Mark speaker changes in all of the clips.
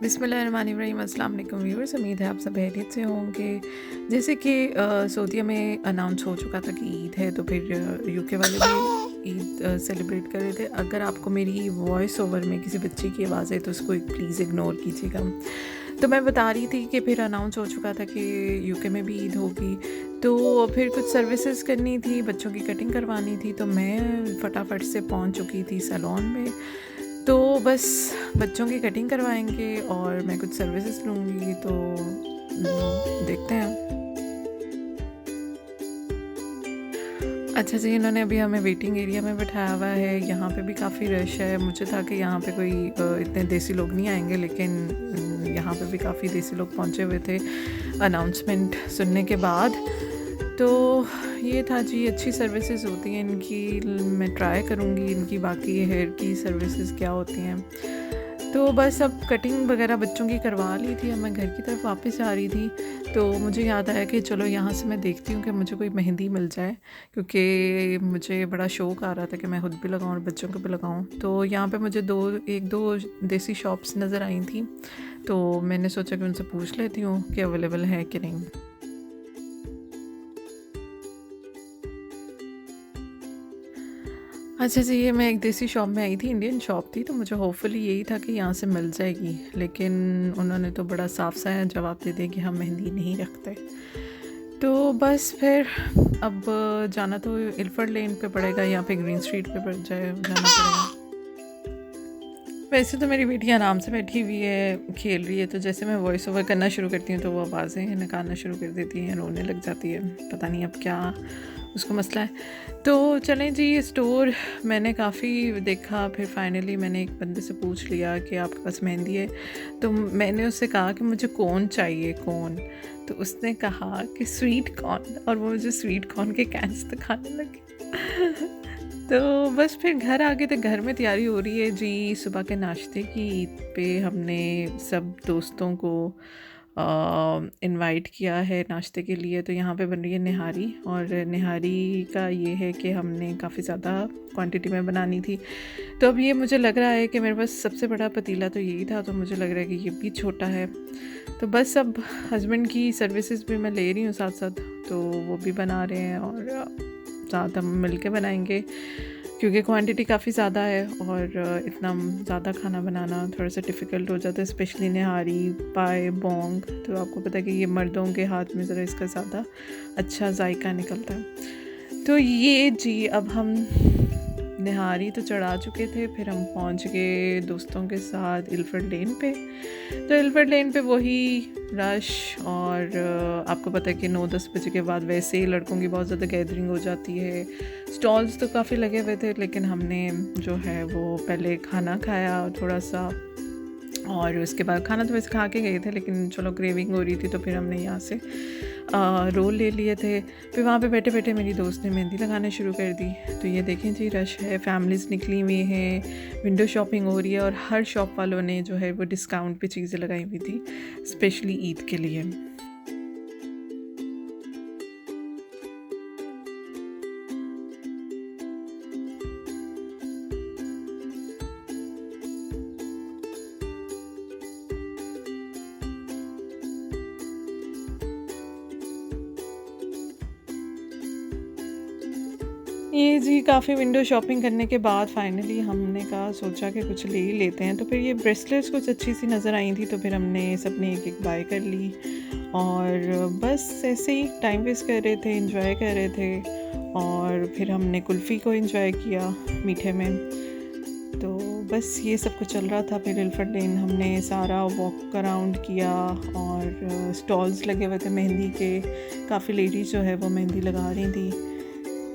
Speaker 1: बिस्मिल्लाहिर्रहमानिर्रहीम। अस्सलाम वालेकुम व्यूअर्स, उम्मीद है आप सब खैरियत से होंगे। जैसे कि सऊदीया में अनाउंस हो चुका था कि ईद है, तो फिर यूके वाले भी ईद सेलिब्रेट कर रहे थे। अगर आपको मेरी वॉइस ओवर में किसी बच्चे की आवाज़ है तो उसको प्लीज़ इग्नोर कीजिएगा। तो मैं बता रही थी कि फिर अनाउंस हो चुका था कि यूके में भी ईद होगी, तो फिर कुछ सर्विसेज करनी थी, बच्चों की कटिंग करवानी थी, तो मैं फटाफट से पहुंच चुकी थी सैलून में। तो बस बच्चों की कटिंग करवाएंगे और मैं कुछ सर्विसेज लूँगी, तो देखते हैं। अच्छा जी, इन्होंने अभी हमें वेटिंग एरिया में बिठाया हुआ है। यहाँ पे भी काफ़ी रश है। मुझे था कि यहाँ पे कोई इतने देसी लोग नहीं आएंगे, लेकिन यहाँ पे भी काफ़ी देसी लोग पहुँचे हुए थे अनाउंसमेंट सुनने के बाद। तो ये था जी, अच्छी सर्विसेज होती हैं इनकी। मैं ट्राई करूँगी इनकी बाकी हेयर की सर्विसेज क्या होती हैं। तो बस अब कटिंग वगैरह बच्चों की करवा ली थी, अब मैं घर की तरफ वापस आ रही थी, तो मुझे याद आया कि चलो यहाँ से मैं देखती हूँ कि मुझे कोई मेहंदी मिल जाए, क्योंकि मुझे बड़ा शौक़ आ रहा था कि मैं खुद भी लगाऊँ और बच्चों को भी लगाऊँ। तो यहाँ पे मुझे एक दो देसी शॉप्स नज़र आई थी, तो मैंने सोचा कि उनसे पूछ लेती हूँ कि अवेलेबल है कि नहीं। अच्छा जी, ये मैं एक देसी शॉप में आई थी, इंडियन शॉप थी, तो मुझे होपफुली यही था कि यहाँ से मिल जाएगी, लेकिन उन्होंने तो बड़ा साफ सा जवाब दे दिया कि हम मेहंदी नहीं रखते। तो बस फिर अब जाना तो इल्फर्ड लेन पे पड़ेगा, यहाँ पे ग्रीन स्ट्रीट पे जाना पड़ेगा। वैसे तो मेरी बेटी आराम से बैठी हुई है, खेल रही है, तो जैसे मैं वॉइस ओवर करना शुरू करती हूँ तो वो आवाज़ें निकालना शुरू कर देती है, रोने लग जाती है। पता नहीं अब क्या उसको मसला है। तो चलें जी, स्टोर मैंने काफ़ी देखा, फिर फाइनली मैंने एक बंदे से पूछ लिया कि आपके पास मेहंदी है। तो मैंने उससे कहा कि मुझे कौन चाहिए, कौन। तो उसने कहा कि स्वीट कॉर्न, और वो मुझे स्वीट कॉर्न के कैंस दिखाने लगे। तो बस फिर घर आ गए थे। घर में तैयारी हो रही है जी सुबह के नाश्ते की। ईद पे हमने सब दोस्तों को इनवाइट किया है नाश्ते के लिए, तो यहाँ पे बन रही है निहारी, और निहारी का ये है कि हमने काफ़ी ज़्यादा क्वांटिटी में बनानी थी। तो अब ये मुझे लग रहा है कि मेरे पास सबसे बड़ा पतीला तो यही था, तो मुझे लग रहा है कि ये भी छोटा है। तो बस अब हस्बैंड की सर्विसेज भी मैं ले रही हूँ साथ साथ, तो वो भी बना रहे हैं और साथ हम मिल के बनाएंगे, क्योंकि क्वांटिटी काफ़ी ज़्यादा है और इतना ज़्यादा खाना बनाना थोड़ा सा डिफ़िकल्ट हो जाता है, स्पेशली निहारी, पाए, बोंग। तो आपको पता है कि ये मर्दों के हाथ में ज़रा इसका ज़्यादा अच्छा जायका निकलता है। तो ये जी, अब हम निहारी तो चढ़ा चुके थे, फिर हम पहुंच गए दोस्तों के साथ इल्फर्ड लेन पे। तो इल्फर्ड लेन पे वही रश, और आपको पता है कि 9-10 बजे के बाद वैसे ही लड़कों की बहुत ज़्यादा गैदरिंग हो जाती है। स्टॉल्स तो काफ़ी लगे हुए थे, लेकिन हमने जो है वो पहले खाना खाया थोड़ा सा, और उसके बाद खाना तो वैसे खा के गए थे, लेकिन चलो क्रेविंग हो रही थी तो फिर हमने यहाँ से रोल ले लिए थे। फिर वहाँ पे बैठे बैठे मेरी दोस्त ने मेहंदी लगाना शुरू कर दी। तो ये देखें जी, रश है, फैमिलीज़ निकली हुई हैं, विंडो शॉपिंग हो रही है, और हर शॉप वालों ने जो है वो डिस्काउंट पे चीज़ें लगाई हुई थी स्पेशली ईद के लिए। ये जी, काफ़ी विंडो शॉपिंग करने के बाद फाइनली हमने कहा, सोचा कि कुछ ले ही लेते हैं। तो फिर ये ब्रेसलेट्स कुछ अच्छी सी नज़र आई थी, तो फिर हमने सबने एक एक बाय कर ली, और बस ऐसे ही टाइम वेस्ट कर रहे थे, इंजॉय कर रहे थे। और फिर हमने कुल्फ़ी को इंजॉय किया मीठे में। तो बस ये सब कुछ चल रहा था। फिर इल्फर्ड लेन हमने सारा वॉक अराउंड किया, और स्टॉल्स लगे हुए थे मेहंदी के, काफ़ी लेडीज़ जो है वो मेहंदी लगा रही थी।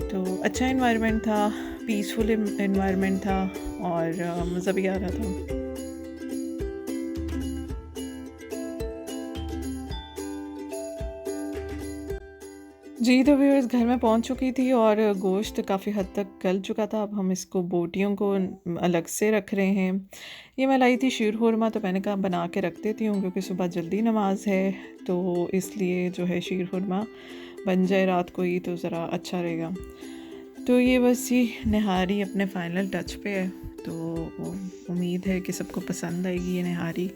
Speaker 1: तो अच्छा इन्वायरमेंट था, पीसफुल इन्वायरमेंट था, और मज़ा भी आ रहा था। जी, तो व्यूअर्स, घर में पहुंच चुकी थी और गोश्त काफ़ी हद तक गल चुका था। अब हम इसको बोटियों को अलग से रख रहे हैं। ये मैं लाई थी शीर खुरमा, तो मैंने कहा बना के रख देती हूँ, क्योंकि सुबह जल्दी नमाज है, तो इसलिए जो है शीर खुरमा बन जाए रात को ही तो ज़रा अच्छा रहेगा। तो ये बस ये निहारी अपने फाइनल टच पे है, तो उम्मीद है कि सबको पसंद आएगी ये निहारी।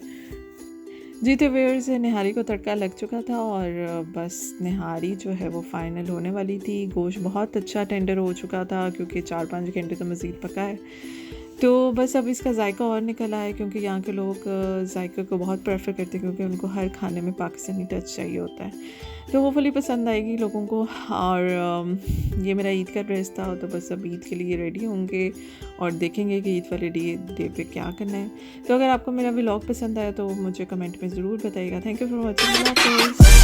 Speaker 1: जी तो व्यूअर्स, निहारी को तड़का लग चुका था और बस निहारी जो है वो फाइनल होने वाली थी। गोश्त बहुत अच्छा टेंडर हो चुका था क्योंकि 4-5 घंटे तो मज़ीद पका है। तो बस अब इसका जायका और निकल आया क्योंकि यहाँ के लोग जायके को बहुत प्रेफर करते हैं क्योंकि उनको हर खाने में पाकिस्तानी टच चाहिए होता है। तो होपफुली पसंद आएगी लोगों को। और ये मेरा ईद का ड्रेस था, तो बस अब ईद के लिए रेडी होंगे और देखेंगे कि ईद वाले डे पे क्या करना है। तो अगर आपको मेरा व्लॉग पसंद आया तो मुझे कमेंट में ज़रूर बताइएगा। Thank you for watching.